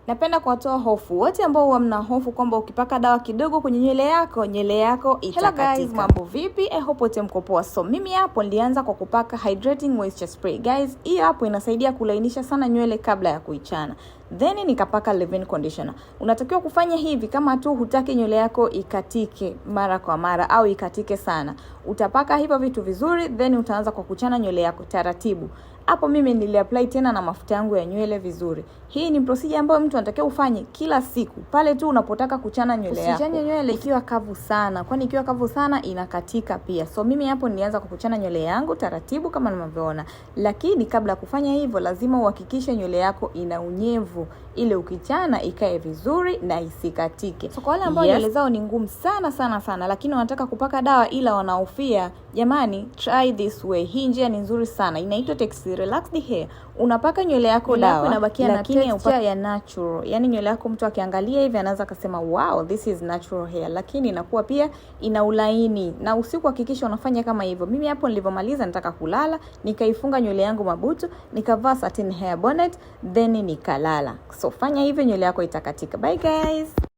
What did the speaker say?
Napenda kuwatoa hofu wote ambao huwa mna hofu kwamba ukipaka dawa kidogo kwenye nywele yako itakatika. Hello guys, mambo vipi? I hope wote mko poa. So mimi hapo nilianza kwa kupaka hydrating moisture spray. Guys, hii hapo inasaidia kulainisha sana nywele kabla ya kuichana. Then nikapaka leave-in conditioner. Unatakiwa kufanya hivi kama tu hutaki nywele yako ikatike mara kwa mara au ikatike sana. Utapaka hivyo vitu vizuri, then utaanza kwa kuchana nywele yako taratibu. Hapo mimi niliapply tena na mafuta yangu ya nywele vizuri. Hii ni procedure ambayo mtu anatakiwa ufanye kila siku. Pale tu unapotaka kuchana nywele yako. Usichane nywele ikiwa kavu sana, kwani ikiwa kavu sana inakatika pia. So mimi hapo nilianza kwa kuchana nywele yangu taratibu kama mnavyoona. Lakini kabla kufanya hivyo lazima uhakikishe nywele yako ina unyevu ili ukichana ikae vizuri na isikatike. So kwa wale ambao nywele zao ni ngumu sana lakini wanataka kupaka dawa ila wanaofia, jamani, try this way. Hii njia ni nzuri sana. Inaitwa Texi Relaxed Hair. Unapaka nywele yako dawa inabakia na texture ya natural. Yaani nywele yako mtu akiangalia hivi anaweza kusema wow, this is natural hair. Lakini inakuwa pia ina ulaini. Na usiku hakikisha unafanya kama hivyo. Mimi hapo nilivyomaliza nataka kulala, nikaifunga nywele yangu mabutu, nikavaa satin hair bonnet, then nikalala. So fanya hivyo nywele yako itakatika. Bye guys.